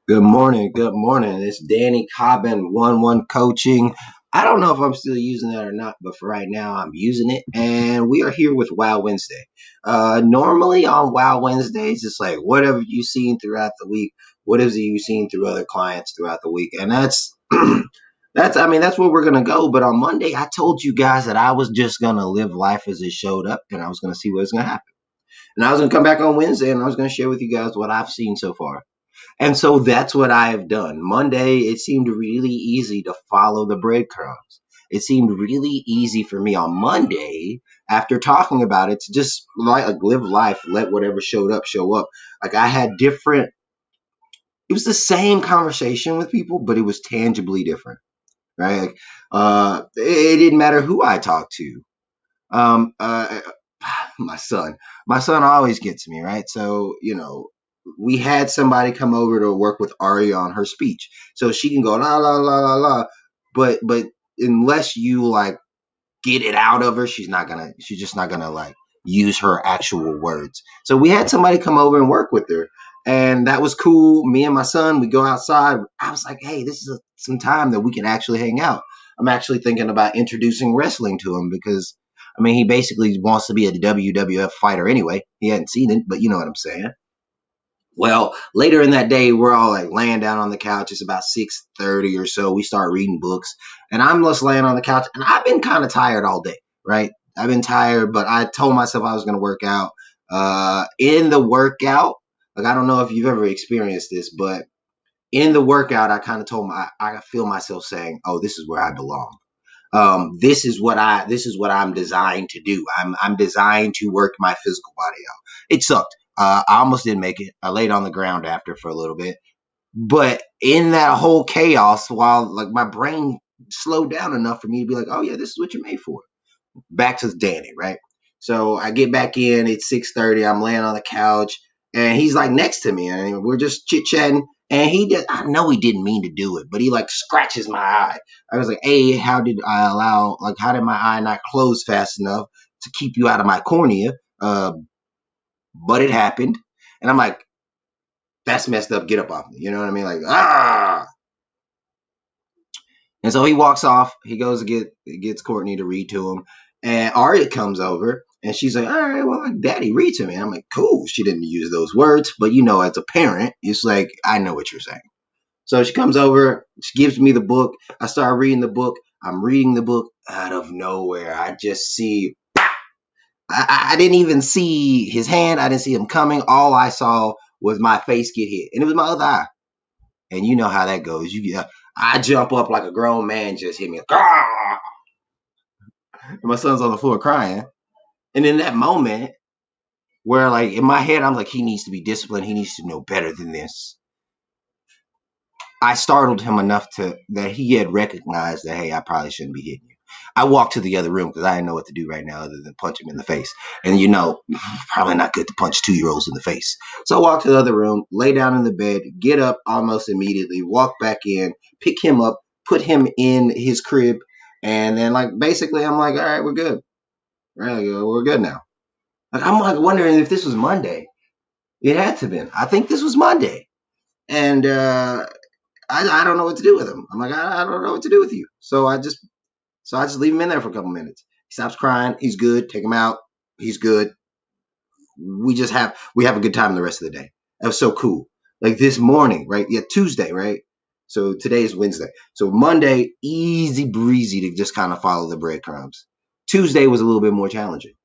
Good morning. Good morning. It's Danny Cobbin, 1-1 coaching. I don't know if I'm still using that or not, but for right now, I'm using it. And we are here with Wow Wednesday. Normally on Wow Wednesdays, it's like, what have you seen throughout the week? What have you seen through other clients throughout the week? And that's where we're going to go. But on Monday, I told you guys that I was just going to live life as it showed up and I was going to see what's going to happen. And I was going to come back on Wednesday and I was going to share with you guys what I've seen so far. And so that's what I have done. Monday, it seemed really easy to follow the breadcrumbs. It seemed really easy for me on Monday after talking about it to just like live life, let whatever showed up show up. Like I had different, it was the same conversation with people, but it was tangibly different, right? It didn't matter who I talked to. Um, uh, my son. My son always gets me, right? So, we had somebody come over to work with Aria on her speech. So she can go la la la la la. But unless you like get it out of her, she's just not gonna like use her actual words. So we had somebody come over and work with her. And that was cool. Me and my son, we go outside. I was like, hey, this is some time that we can actually hang out. I'm actually thinking about introducing wrestling to him because I mean, he basically wants to be a WWF fighter anyway. He hadn't seen it, but you know what I'm saying. Well, later in that day, we're all like laying down on the couch. It's about 6:30 or so. We start reading books, and I'm just laying on the couch, and I've been kind of tired all day, right? I've been tired, but I told myself I was going to work out. In the workout, like I don't know if you've ever experienced this, but in the workout, I kind of told I feel myself saying, "Oh, this is where I belong." This is what I'm designed to do. I'm designed to work my physical body out. It sucked. I almost didn't make it. I laid on the ground after for a little bit, but in that whole chaos, while like my brain slowed down enough for me to be like, oh yeah, this is what you're made for. Back to Danny, right? So I get back in. It's 6:30. I'm laying on the couch, and he's like next to me, and we're just chit chatting. And he did. I know he didn't mean to do it, but he like scratches my eye. I was like, "Hey, how did I allow? Like, how did my eye not close fast enough to keep you out of my cornea?" But it happened, and I'm like, "That's messed up. Get up off me." You know what I mean? Like, ah. And so he walks off. He goes to gets Courtney to read to him, and Arya comes over, and she's like, "All right, well, like, Daddy, read to me." I'm like, "Cool." She didn't use those words, but as a parent, it's like I know what you're saying. So she comes over, she gives me the book. I start reading the book. I'm reading the book out of nowhere. I just see. I didn't even see his hand. I didn't see him coming. All I saw was my face get hit, and it was my other eye. And you know how that goes. I jump up like a grown man just hit me. Ah! And my son's on the floor crying. And in that moment, where like in my head, I'm like, he needs to be disciplined. He needs to know better than this. I startled him enough to that he had recognized that, hey, I probably shouldn't be hitting you. I walked to the other room because I didn't know what to do right now other than punch him in the face. And probably not good to punch 2-year-olds in the face. So I walked to the other room, lay down in the bed, get up almost immediately, walk back in, pick him up, put him in his crib, and then like basically I'm like, all right, we're good. Right, we're good now. Like I'm like wondering if this was Monday. It had to have been. I think this was Monday. And I don't know what to do with him. I'm like, I don't know what to do with you. So I just leave him in there for a couple minutes. He stops crying. He's good. Take him out. He's good. We have a good time the rest of the day. That was so cool. Like this morning, right? Yeah, Tuesday, right? So today is Wednesday. So Monday, easy breezy to just kind of follow the breadcrumbs. Tuesday was a little bit more challenging.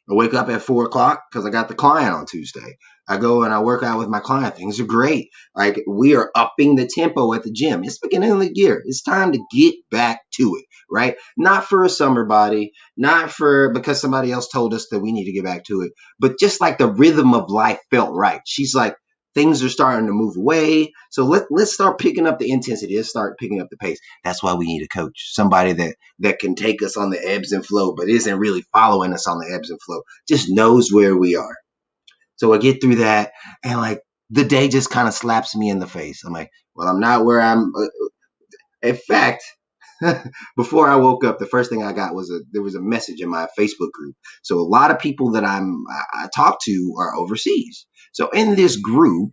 I wake up at 4 o'clock because I got the client on Tuesday. I go and I work out with my client. Things are great. Like we are upping the tempo at the gym. It's beginning of the year. It's time to get back to it, right? Not for a summer body, not for because somebody else told us that we need to get back to it, but just like the rhythm of life felt right. She's like, things are starting to move away. So let's start picking up the intensity. Let's start picking up the pace. That's why we need a coach, somebody that can take us on the ebbs and flow, but isn't really following us on the ebbs and flow. Just knows where we are. So I get through that, and like the day just kind of slaps me in the face. I'm like, well, I'm not where I'm. In fact, before I woke up, the first thing I got was there was a message in my Facebook group. So a lot of people that I talk to are overseas. So in this group,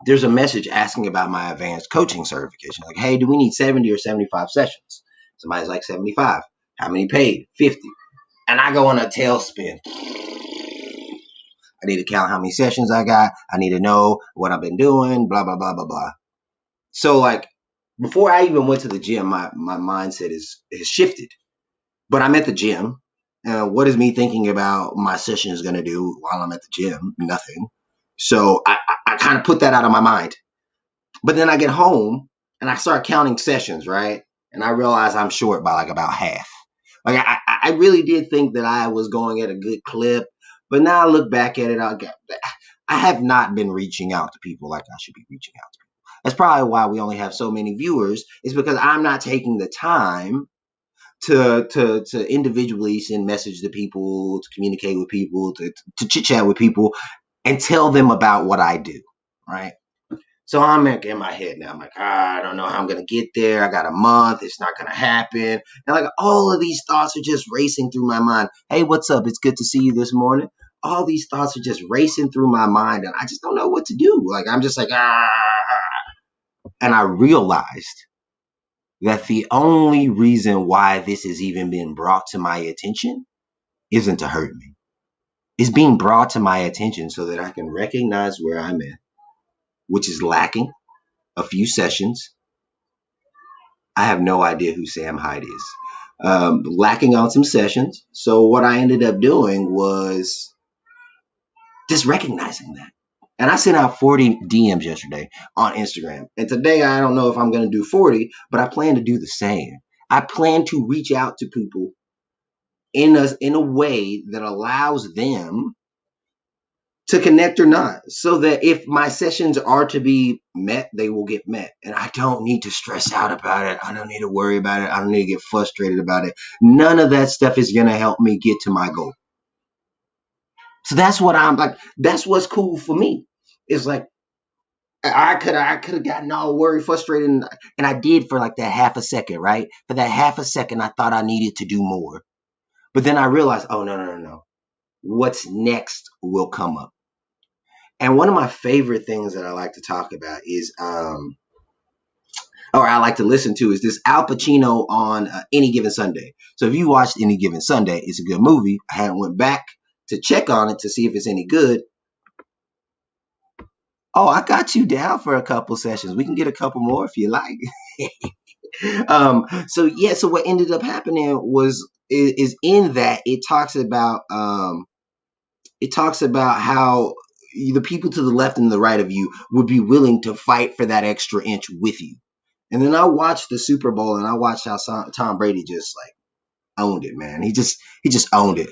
there's a message asking about my advanced coaching certification. Like, hey, do we need 70 or 75 sessions? Somebody's like 75. How many paid? 50. And I go on a tailspin. I need to count how many sessions I got. I need to know what I've been doing, blah, blah, blah, blah, blah. So like before I even went to the gym, my mindset is shifted. But I'm at the gym. What is me thinking about my session is going to do while I'm at the gym? Nothing. So I kind of put that out of my mind. But then I get home and I start counting sessions, right? And I realize I'm short by like about half. Like I really did think that I was going at a good clip, but now I look back at it, I have not been reaching out to people like I should be reaching out to people. That's probably why we only have so many viewers. Is because I'm not taking the time to individually send message to people, to communicate with people, to chit chat with people, and tell them about what I do, right? So I'm like in my head now. I'm like, I don't know how I'm gonna get there. I got a month. It's not gonna happen. And like all of these thoughts are just racing through my mind. Hey, what's up? It's good to see you this morning. All these thoughts are just racing through my mind, and I just don't know what to do. Like I'm just like and I realized that the only reason why this has even been brought to my attention isn't to hurt me. It's being brought to my attention so that I can recognize where I'm at, which is lacking a few sessions. I have no idea who Sam Hyde is. Lacking on some sessions. So what I ended up doing was just recognizing that. And I sent out 40 DMs yesterday on Instagram. And today I don't know if I'm going to do 40, but I plan to do the same. I plan to reach out to people in a way that allows them to connect or not, so that if my sessions are to be met, they will get met. And I don't need to stress out about it. I don't need to worry about it. I don't need to get frustrated about it. None of that stuff is going to help me get to my goal. So that's what I'm like. That's what's cool for me. It's like I could have gotten all worried, frustrated, and I did for like that half a second, right? For that half a second, I thought I needed to do more. But then I realized, oh no, no, no, no. What's next will come up. And one of my favorite things that I like to talk about is, or I like to listen to, is this Al Pacino on Any Given Sunday. So if you watched Any Given Sunday, it's a good movie. I hadn't went back to check on it to see if it's any good. Oh, I got you down for a couple sessions. We can get a couple more if you like. So yeah, so what ended up happening was is in that it talks about how the people to the left and the right of you would be willing to fight for that extra inch with you. And then I watched the Super Bowl and I watched how Tom Brady just like owned it, man. He just owned it.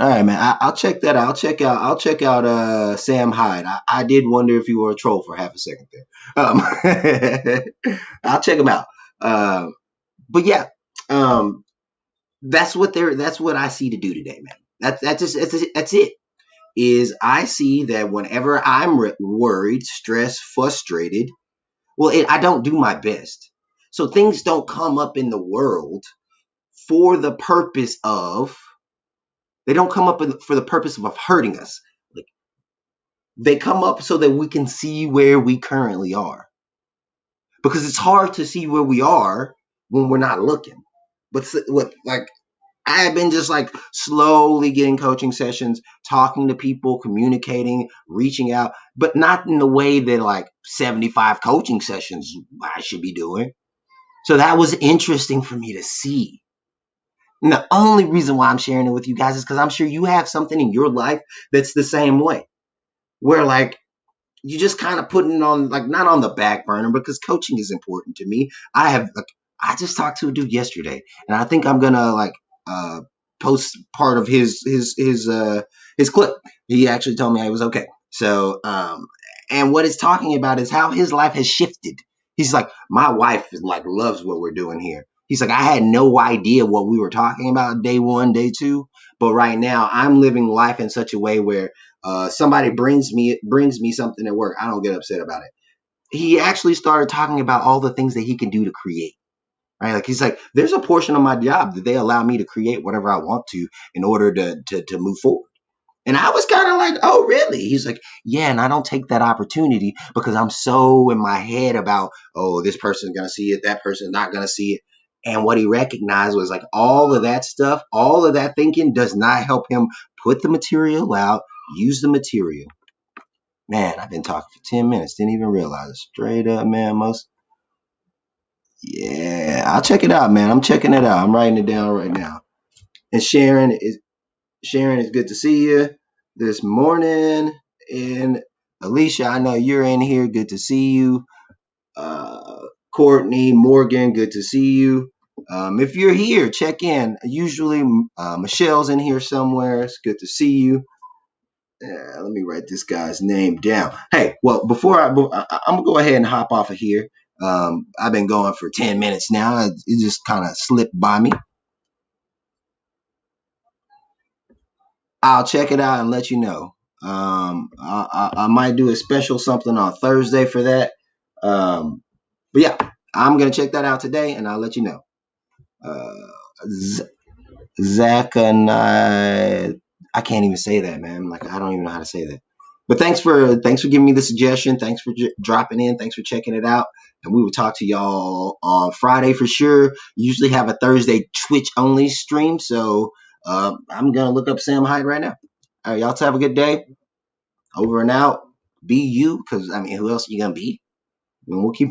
All right, man. I'll check that out. I'll check out Sam Hyde. I did wonder if you were a troll for half a second there. I'll check him out. But yeah, um, that's what I see to do today, man. That's it. Is I see that whenever I'm worried, stressed, frustrated, well, I don't do my best. So things don't come up in the world for the purpose of, they don't come up for the purpose of hurting us. Like, they come up so that we can see where we currently are. Because it's hard to see where we are when we're not looking. But what, like, I have been just like slowly getting coaching sessions, talking to people, communicating, reaching out, but not in the way that like 75 coaching sessions I should be doing. So that was interesting for me to see. And the only reason why I'm sharing it with you guys is because I'm sure you have something in your life that's the same way, where like you just kind of putting it on, like, not on the back burner, because coaching is important to me. I just talked to a dude yesterday, and I think I'm gonna like uh post part of his clip. He actually told me I was okay. So and what it's talking about is how his life has shifted. He's like, my wife is like loves what we're doing here. He's like, I had no idea what we were talking about day one, day two, but right now I'm living life in such a way where somebody brings me something at work, I don't get upset about it. He actually started talking about all the things that he can do to create. Right, like he's like, there's a portion of my job that they allow me to create whatever I want to in order to move forward. And I was kind of like, oh, really? He's like, yeah, and I don't take that opportunity because I'm so in my head about, oh, this person's going to see it, that person's not going to see it. And what he recognized was like all of that stuff, all of that thinking does not help him put the material out, use the material. Man, I've been talking for 10 minutes, didn't even realize it. Straight up, man. Most, yeah, I'll check it out, man. I'm checking it out. I'm writing it down right now. And Sharon, it's good to see you this morning. And Alicia, I know you're in here. Good to see you. Courtney, Morgan, good to see you. If you're here, check in. Usually, Michelle's in here somewhere. It's good to see you. Let me write this guy's name down. Hey, well, I'm gonna go ahead and hop off of here. I've been going for 10 minutes now. It just kind of slipped by me. I'll check it out and let you know. I might do a special something on Thursday for that. Um, but yeah, I'm gonna check that out today, and I'll let you know. Uh, Z- Zach and I can't even say that, man. Like I don't even know how to say that. But thanks for giving me the suggestion. Thanks for dropping in. Thanks for checking it out. And we will talk to y'all on Friday for sure. Usually have a Thursday Twitch only stream, so I'm gonna look up Sam Hyde right now. All right, y'all have a good day. Over and out. Be you, because I mean, who else are you gonna be? And we'll keep